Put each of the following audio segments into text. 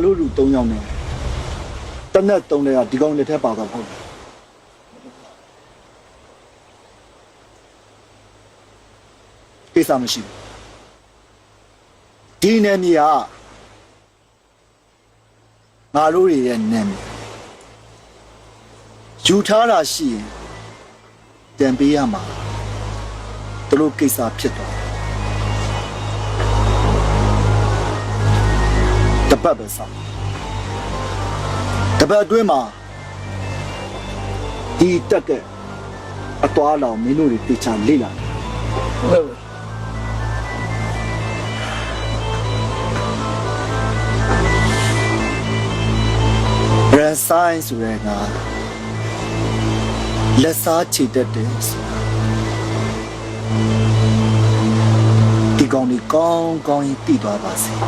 လို့လူ3ယောက်နဲ့တနက်3လဲကဒီကောင်လက်ထက်ပါတော့ဟုတ်တယ်ကိစ္စမရှိဘူးဒီနယ်မြေကငါတို့ရဲ့နယ်မြေယူထားတာရှိရင်တန်ပေးရမှာသူတို့ကိစ္စဖြစ်တော့တပတ်ပဲစားတပတ်အတွင်းမှာဒီတက်ကအသွားလောင်မင်းတို့တွေတေချာလေ့လာဟုတ်ရန်ဆိုင်ဆိုတဲ့ငါလက်စားချေတတ်တယ်ဒီကောင်ဒီကောင်းကောင်းကြီးတည်သွားပါစေဟာ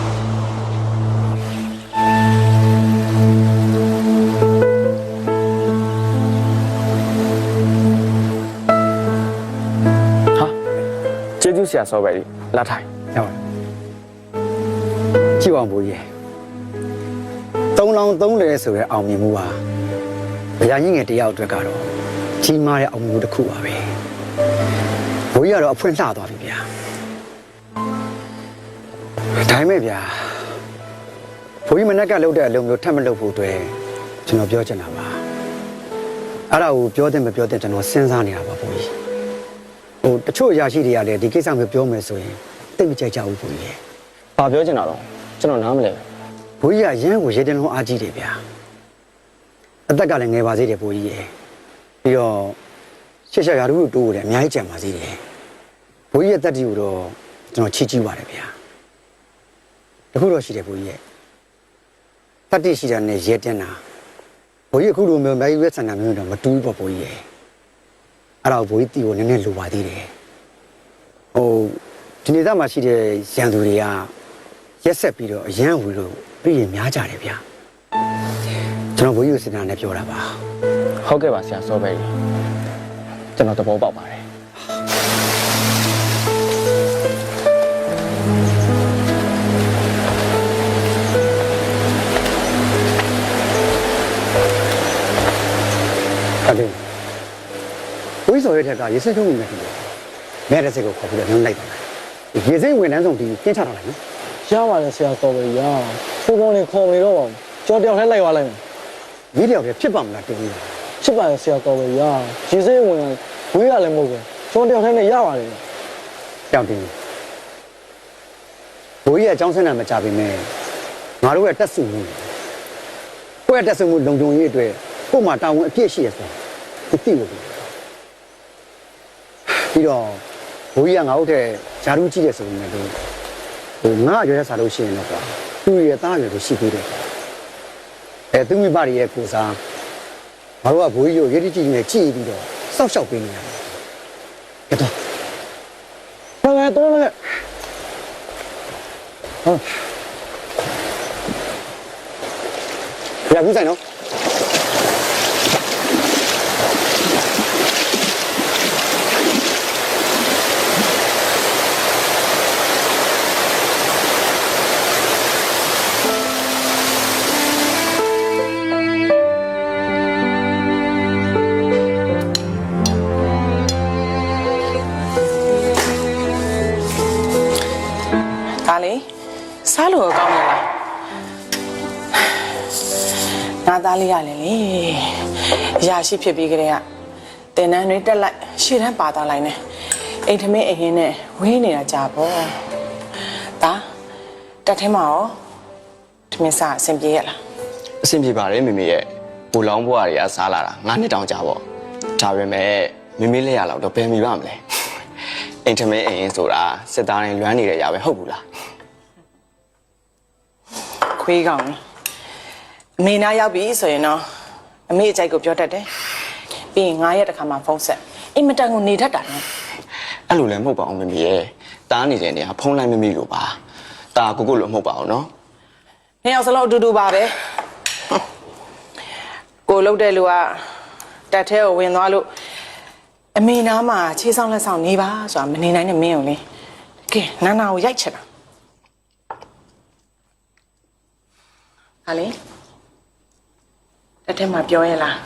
ကျေးဇူးဆရာစောပဲလာထိုင်ဟုတ်ကြည့်အောင်ဘိုးကြီး3လောင်း3လဲဆိုတဲ့အောင်မြင်မှုပါဗျာကြီးငယ်တယောက်အတွက်ကတော့ကြီးမားတဲ့အောင်မြင်မှုတစ်ခုပါပဲဘိုးကြီးကတော့အဖွင့်လှသွားပြီဗျာဒါပေမဲ့ဗျာဘိုးကြီးမနက်ကလှုပ်တဲ့အလုပ်မျိုးထပ်မလုပ်ဖို့အတွက်ကျွန်တော်ပြောချင်တာပါအဲ့ဒါကိုပြောတဲ့မပြောတဲ့ကျွန်တော်စဉ်းစားနေတာပါဘိုးကြီးတချို့အရာရှိတွေကလည်းဒီကိစ္စမျိုးပြောမယ်ဆိုရင်တိတ်မကြိုက်ကြဘူးဘိုးကြီး။ဘာပြောချင်တာတော့ကျွန်တော်နားမလဲ။ဘိုးကြီးကရမ်းကိုရေတင်လုံးအားကြီးတယ်ဗျာ။အသက်ကလည်းငယ်ပါသေးတယ်ဘိုးကြီးရဲ့။ပြီးတော့ရှက်ရှက်ရာထူးတိုးတယ်အများကြီးကြံပါသေးတယ်။ဘိုးကြီးရဲ့တက်တီကိုတော့ကျွန်တော်ချီးကျူးပါတယ်ဗျာ။တခုတော့ရှိတယ်ဘိုးကြီးရဲ့။တက်တီရှိတာနဲ့ရေတင်တာ။ဘိုးကြီးအခုလိုမျိုးအများကြီးဝက်ဆန္ဒမျိုးတော့မတူဘူးပေါ့ဘိုးကြီးရဲ့။အဲ့တော့ဘိုးကြီးတီကိုနည်းနည်းလိုပါသေးတယ်။ဒီနေ့သားမှာရှိတဲ့ရန်သူတွေကရက်ဆက်ပြီးတော့အရန်ဝီလို့ပြည်ရင်များကြတယ်ဗျာကျွန်တော်ဘိုးကြီးကိုစဉ်းစားနေပြောတာပါဟုတ်ကဲ့ပါဆရာစောပဲကျွန်တော်သဘောပေါက်ပါတယ်ဟုတ်တယ်ဘိုးကြီးစောရဲ့ထက်ကရေစက်ထုံးနေတယ်ခင်ဗျမဲတဲ့စိတ်ကိုခေါ်ပြီးတော့ညှို့လိုက်ပါရေစိတ်ဝန်ထမ်းဆောင်ဒီကျင်းချတော့လိုက်နော်ရပါတယ်ဆရာတော်ပဲရဖိုးပေါင်းနေခေါ်နေတော့ပါကြော်တယောက်ထဲလိုက်သွားလိုက်မယ်မိတယောက်တည်းဖြစ်ပါမလားတင်းကြီးဖြစ်ပါတယ်ဆရာတော်ပဲရရေစိတ်ဝင်ဝေးရလည်းမဟုတ်ဘူးကြော်တယောက်ထဲနဲ့ရပါတယ်ကြောက်တင်းကြီးဘိုးကြီးကအကြောင်းဆန်းတာမကြပါနဲ့ငါတို့ရဲ့တက်စုမှုကိုယ့်ရဲ့တက်စုမှုလုံခြုံရေးအတွက်ကို့မှာတာဝန်အပြည့်ရှိရဆိုဒီသိလို့ပြီးတော့ဘိုးကြီးကငါတို့တဲ့ဂျာရူးကြည့်တယ်ဆိုရင်လည်းငါရွယ်ရစားလို့ရှိရင်တော့ကွာသူ့ရဲ့သားရွယ်ကိုရှိသေးတယ်သူမိဘတွေရဲ့ကိုစားငါတို့ကဘိုးကြီးကိုရည်ကြည်နေကြည့်ပြီးတော့စောက်ရှောက်ပေးနေရတယ်ကတော့ဘာလဲတော့လဲရဘူးဆိုင်နော်စားလို့ကောင်းရလားငါသားလေးရလေလေရာရှိဖြစ်ပြီးကြတဲ့ကတင်တန်းတွေတက်လိုက်ရှေ့တန်းပါသွားလိုက်နေအိမ်ထမင်းအိမ်ဟင်းနဲ့ဝေးနေတာကြာပေါ့ဒါတက်ထဲမှာရောထမင်းစားအဆင်ပြေရလားအဆင်ပြေပါတယ်မေမေရဲ့ဘူလောင်းဘွားတွေကစားလာတာ9နှစ်တောင်ကြာပေါ့ဒါပေမဲ့မေမေလက်ရလောက်တော့ဘယ်မိပါမလဲအိမ်ထမင်းအိမ်ဟင်းဆိုတာစစ်သားတိုင်းလွမ်းနေတဲ့ຢာပဲဟုတ်ဘူးလားခွေးကောင်အမေနာရောက်ပြီဆိုရင်တော့အမေအကြိုက်ကိုပြောတတ်တယ်ပြီးရင်9ရက်တခါမှဖုန်းဆက်အိမ်မတန်ကိုနေတတ်တာနော်အဲ့လိုလည်းမဟုတ်ပါဘူးမမေရဲ့တားနေတဲ့နေရာဖုန်းလိုက်မမိလို့ပါတာကိုကိုလို့မဟုတ်ပါဘူးနော်နှစ်ယောက်စလုံးအတူတူပါပဲကိုလှုပ်တဲ့လူကတက်ထဲကိုဝင်သွားလို့အမေနာမှာခြေဆောင်လက်ဆောင်နေပါဆိုတာမနေနိုင်နဲ့မင်းကိုလေကဲနာနာကိုရိုက်ချင်တာ ဟာလေတက်ထက်မှာပြောရလား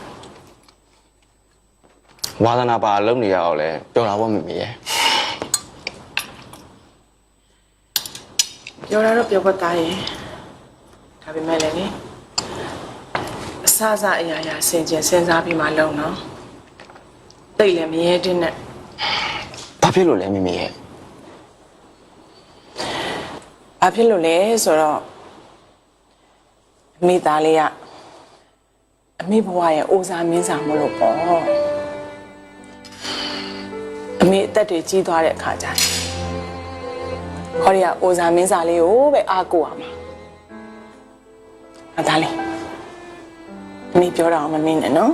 ဝါသနာပါလုံနေရအောင်လဲပြောတာပေါ့မမေရဲ့ ပြောတာတော့ပြောပတ်သားရဲ့ဒါပေမဲ့လည်းလေအစအစအရာရာစင်ကြင်စဉ်းစားပြီးမှလုံနော်တိတ်လည်းမရဲတဲ့နဲ့ ဘာဖြစ်လို့လဲမမေရဲ့ ဘာဖြစ်လို့လဲဆိုတော့အမိသားလေးကအမိဘဝရဲ့အိုးစားမင်းစားမလို့ပေါ့အမိအသက်တွေကြီးသွားတဲ့အခါကျရင်ခေါ်ရအိုးစားမင်းစားလေးကိုပဲအားကိုးရမှာအသားလေးအမိပြောတာမမင်းနဲ့နော်